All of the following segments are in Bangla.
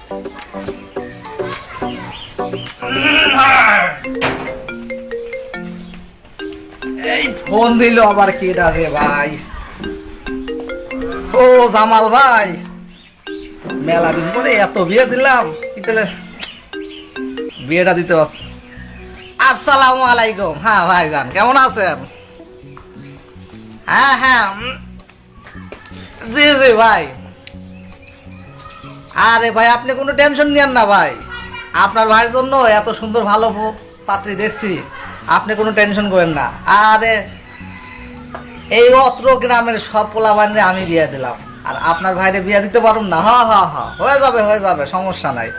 এই ফোন দিল আবার কে ডাকে ভাই? ও জামাল ভাই, মেলা দিন পরে এত বিয়ে দিলাম, কি তাহলে বিয়েটা দিতে পারছি। আসসালামু আলাইকুম। হ্যাঁ ভাইজান, কেমন আছেন? হ্যাঁ হ্যাঁ, জি জি ভাই। আরে ভাই, আপনি কোনো টেনশন নিয়েন না ভাই, আপনার ভাইয়ের জন্য এত সুন্দর ভালো পাত্রী দেখছি, আপনি কোনো টেনশন করেন না। আরে এই অত্র গ্রামের সব পোলাবানরে আমি বিয়ে দিলাম, আর আপনার ভাইরে বিয়ে দিতে পারুন না? হ্যাঁ হ্যাঁ হ্যাঁ, হয়ে যাবে, সমস্যা নাই।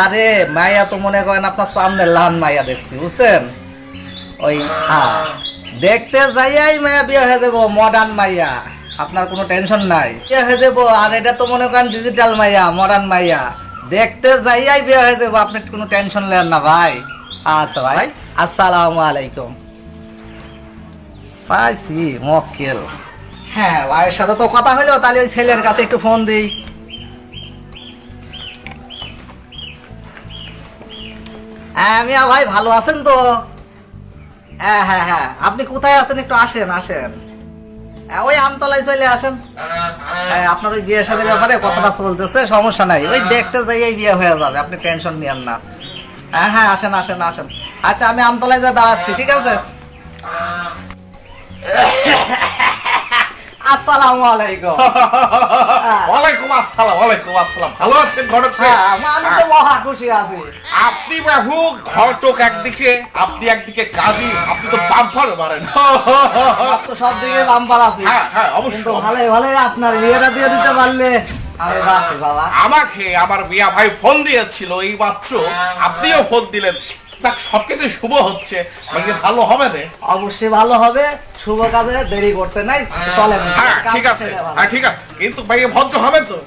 আরে মাইয়া তো মনে করেন আপনার চান্দের লান মাইয়া দেখছি, বুঝছেন? ওই হ্যাঁ, দেখতে যাইয়াই মাইয়া বিয়ে হয়ে যাবো, মডার্ন মাইয়া, আপনার কোনো টেনশন নাই, বিয়ে হয়ে যাবো। আর এটা তো মনে করেন ডিজিটাল মাইয়া, মডার্ন মাইয়া, দেখতে যাইয়াই বিয়ে হয়ে যাবো, আপনি কোনো টেনশন নেন না ভাই। আচ্ছা ভাই, আসসালামু আলাইকুম। পাইছি মক্কেল। হ্যাঁ, ভাইয়ের সাথে তো কথা হলো, তাহলে ওই ছেলের কাছে একটু ফোন দিই। হ্যাঁ মিয়া ভাই, ভালো আছেন তো? হ্যাঁ হ্যাঁ হ্যাঁ, আপনি কোথায় আছেন? একটু আসেন আসেন, ওই আমতলায় চলে আসেন। হ্যাঁ, আপনার ওই বিয়ের সাথে ব্যাপারে কথাটা চলতেছে, সমস্যা নাই, ওই দেখতে যাই বিয়ে হয়ে যাবে, আপনি টেনশন নিয়েন না। হ্যাঁ হ্যাঁ, আসেন আসেন আসেন। আচ্ছা, আমি আমতলায় যা দাঁড়াচ্ছি, ঠিক আছে? আসসালামু আলাইকুম। ওয়ালাইকুম আসসালাম, ওয়ালাইকুম আসসালাম। ভালো আছেন ঘটক সাহেব? আমি তো মহা খুশি আছি। আপনি বাবু ঘটক একদিকে, আপনি একদিকে কাজী, আপনি তো বাম্পার মারেন। তো সব দিকে বাম্পার আছে। হ্যাঁ হ্যাঁ, অবশ্যই। ভালোই ভালোই, আপনার বিয়েটা দিয়ে দিতে পারলে আমি বাঁচি বাবা। আমাকে আমার মিয়া ভাই ফোন দিয়েছিল এই মাত্র, আপনিও ফোন দিলেন। যাক, সবকিছু শুভ হচ্ছে, মানে ভালো হবে না? অবশ্যই ভালো হবে, শুভ কাজে দেরি করতে নাই, চলেন। হ্যাঁ ঠিক আছে, হ্যাঁ ঠিক আছে, কিন্তু ভাইয়া ভদ্র হবেন তো?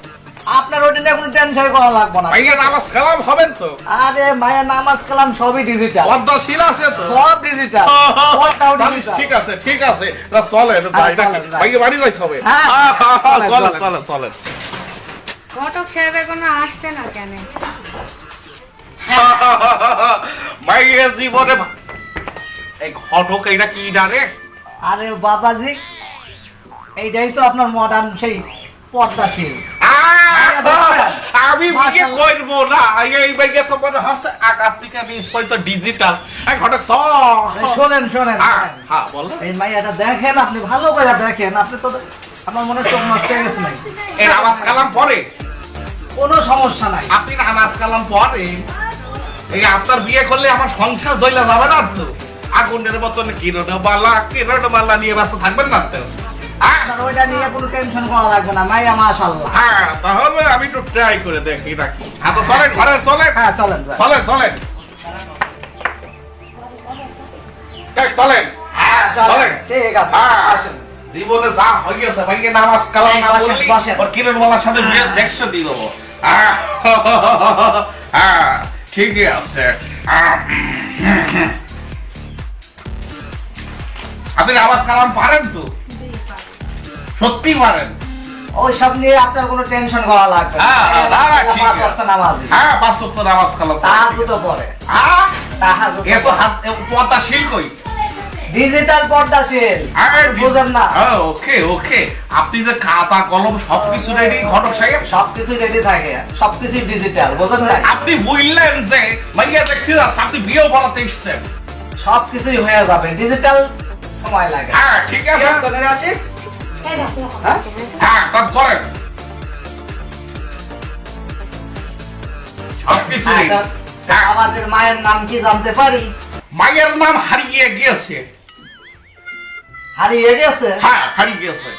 আপনার ওটা নিয়ে কোনো টেনশন করা লাগবে না। ভাইয়া নামাজ কালাম হবেন তো? আরে মায়ের নামাজ কালাম সবই ডিজিটাল, পদ্মাশীল আছে তো? সব ডিজিটাল, সবটাও ডিজিটাল। ঠিক আছে ঠিক আছে, চলেন ভাইয়া বাড়ি যাইতে হবে। চলেন চলেন চলেন। ঘটক সাহেব এখনো আসছে না কেন? মাইয়া জীবনে এই ঘটক এটা কি ডারে? আরে বাবাজি, এইটাই তো আপনার মডার্ন সেই পর্দাশীল। আমি বিয়ে করবো না, এই বাইকে তো মনে হচ্ছে আকাশ থেকে নিশ্চয় তো ডিজিটাল। ঘটক শোনেন শোনেন, হ্যাঁ বল। এই মাইয়াটা দেখেন, আপনি ভালো করে দেখেন, আপনি তো আমার মনে চোখ নষ্ট হয়ে গেছে নাকি? এই নামাজ কালাম পরে কোনো সমস্যা নাই, আপনি নামাজ কালাম পরে এই আপনার বিয়ে করলে আমার সংসার জ্বলা যাবে না তো? আগুনের মতন কিরণবালা নিয়ে ব্যস্ত থাকবেন না তো? আপনার ওইটা নিয়ে কোনো টেনশন করা লাগবে না, মাইয়া মাশাআল্লাহ। হ্যাঁ, তাহলে আমি একটু ট্রাই করে দেখি নাকি। হ্যাঁ তো চলেন ঘরে, চলেন। হ্যাঁ চলেন যাই। চলেন চলেন চলেন। হ্যাঁ চলেন, চলেন। ঠিক আছে, হ্যাঁ। আসেন। জীবনে যা হয়ে গেছে ভাইকে নামাজ কালাম না বসেন, বললি বসেন। ওর কিরণবালার সাথে বিয়ে দেখছে দিয়ে দেবো। হ্যাঁ ঠিকই আছে। আপনি নামাজ কালাম পারেন তো? সত্যি পারেন? ওই সব নিয়ে আপনার কোনো টেনশন করা লাগবে না। ঠিক পাঁচ আছে। ওয়াক্ত নামাজি। হ্যাঁ, 5 ওয়াক্ত নামাজ কালাম তাহাজ্জুদও পড়ে। তাহাজ্জুদ এ তো হাত পর্দা শিল কই? ডিজিটাল পর্দাশীল, বুঝেন না? ওকে ওকে, আপনি যে খাতা কলম সবকিছু রেডি ঘটক সাহেব? সবকিছু রেডি থাকে, সবকিছু ডিজিটাল, বুঝেন না? আপনি বুঝলেন যে মাইয়া দেখতে যাচ্ছে, আপনি বিয়েও বানাতে এসছেন? সবকিছুই হয়ে যাবে, ডিজিটাল সময় লাগে। হ্যাঁ ঠিক আছে, করে আসি। হ্যাঁ কাজ করেন, সবকিছু ready। হ্যাঁ, আমাদের মায়ের নাম কি জানতে পারি? মায়ের নাম হারিয়ে গিয়েছে। হারিয়ে গেছে? হ্যাঁ হারিয়ে গিয়েছে।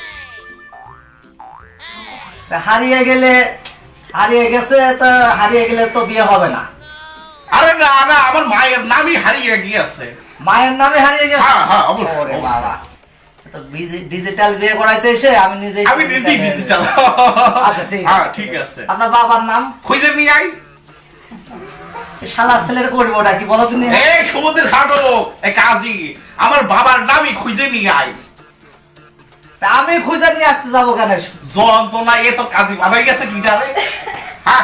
হারিয়ে গেছে তো, হারিয়ে গেলে তো বিয়ে হবে না। আরে না না, আমার মায়ের নামই হারিয়ে গিয়েছে। মায়ের নামে হারিয়ে গেছে? হ্যাঁ হ্যাঁ অবশ্যই। ওরে বাবা, তো ডিজিটাল বিয়ে করাইতে এসে আমি নিজেই ডিজিটাল। আচ্ছা ঠিক হ্যাঁ আছে। ঠিক আছে। আপনার বাবার নাম? খুঁজে নিয়ে আই। শালা ছেলের করবো ওটা কি বলো তুমি? এই সমুদ্রের ঘাটো এই কাজী, আমার বাবার নামই খুঁজে নিয়ে আই। আমি খুঁজে নিয়ে আসতে যাবো কেন? যন্ত্রণা, এ তো কাজী বানাই গেছে কি জানে। হ্যাঁ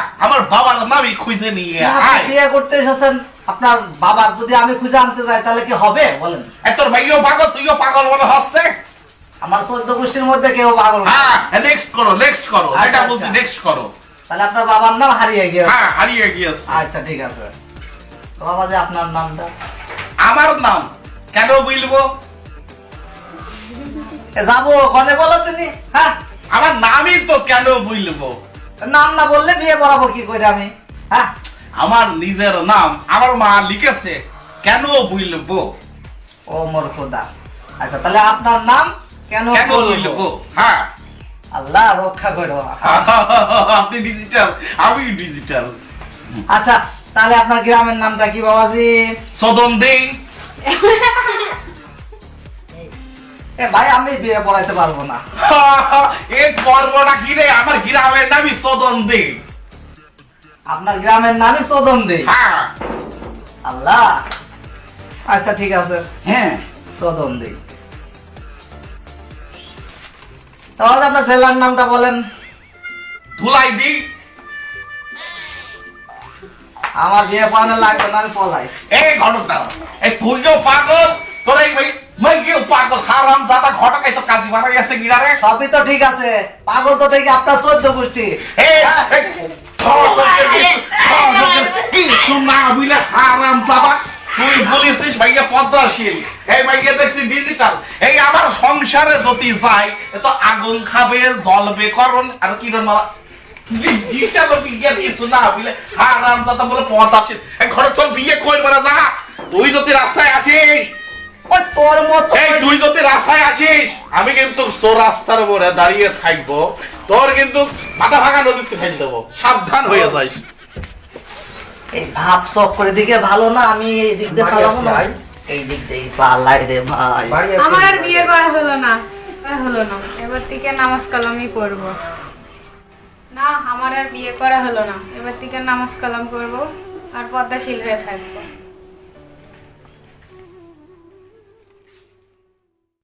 বাবার নামই খুঁজে নিয়ে আপনি আয়। বিয়ে করতে এসেছেন, আপনার বাবার যদি আমি খুঁজে আনতে যাই তাহলে কি হবে বলেন? এ তোর ভাইও পাগল, তুইও পাগল মনে হচ্ছে। আমার 14 গোষ্ঠীর মধ্যে কেউ পাগল না। হ্যাঁ, নেক্সট করো, নেক্সট করো, আচ্ছা, যেটা আচ্ছা। বলছি নেক্সট করো। তাহলে আপনার বাবার নাম হারিয়ে গিয়েছে। হ্যাঁ, হারিয়ে গিয়েছে। আচ্ছা ঠিক আছে। তো বাবা যে আপনার নামটা আমার নাম কেন বলবো? যাবো ওখানে বলো তুমি। হ্যাঁ, আমার নামই তো কেন বলবো? নাম না বললে বিয়ে পড়াবো কি করে আমি? হ্যাঁ, আমার নিজের নাম আমার মা লিখেছে, কেন বলবো? ও মোর খোদা। আচ্ছা তাহলে আপনার নাম কেন কেন বলবো? বলবো? হ্যাঁ। আল্লাহ রক্ষা করো। আপনি ডিজিটাল, আমি ডিজিটাল। আচ্ছা তাহলে আপনার গ্রামের নামটা কি বাবাজি? সদন দেই। এ ভাই আমি বিয়ে পড়াইতে পারবো না। এই পর্বটা কি রে? আমার গ্রামের নামই সদন দেই। আপনার গ্রামের নামই চোদন দেই। হ্যাঁ। আল্লাহ। আচ্ছা ঠিক আছে, হ্যাঁ। চোদন দেই। তাহলে আপনার ছেলের নামটা বলেন। ধুলাই দি। আমার বিয়ে পড়ানো লাগবে না, আমি পলাই। এই ঘটনা, এই তুইও পাগল, তোর এই মাইকেও পাগল, হারাম জাদা ঘটকাই তো কাজী মারা গেছে গিরারে। সবই তো ঠিক আছে, পাগল তো ঠিক আপনার 14 গোষ্ঠী। এই, এই, কিছু না বুঝলে হারাম জাদা। তুই বলেছিস ভাইয়া পদ্মাশীল, এই ভাইয়া দেখছি ডিজিটাল। এই আমার সংসারে যদি যায় এ তো আগুন খাবে, জ্বলবে, করণ আর কি মালা ডিজিটাল বিজ্ঞান কিছু না বুঝলে হারাম জাদা বলে পদ্মাশীল। এই ঘরে তোর বিয়ে করবে না, যা। তুই যদি রাস্তায় আসিস, ওই তোর মতো এই তুই যদি রাস্তায় আসিস, আমি কিন্তু তোর রাস্তার উপরে দাঁড়িয়ে থাকবো, তোর কিন্তু মাথা ভাঙা নদীতে ফেলে দেবো, সাবধান হয়ে যাইস। এই ভাব সব করে দিকে ভালো না, আমি এই দিক দিয়ে পালাবো না। এই দিক দিয়ে পালাই রে ভাই। আমার আর বিয়ে করা হলো না, হলো না। এবার থেকে নামাজ কালামই পড়বো। না, আমার আর বিয়ে করা হলো না। এবার থেকে নামাজ কালাম করবো আর পদ্মাশীল হয়ে থাকবো।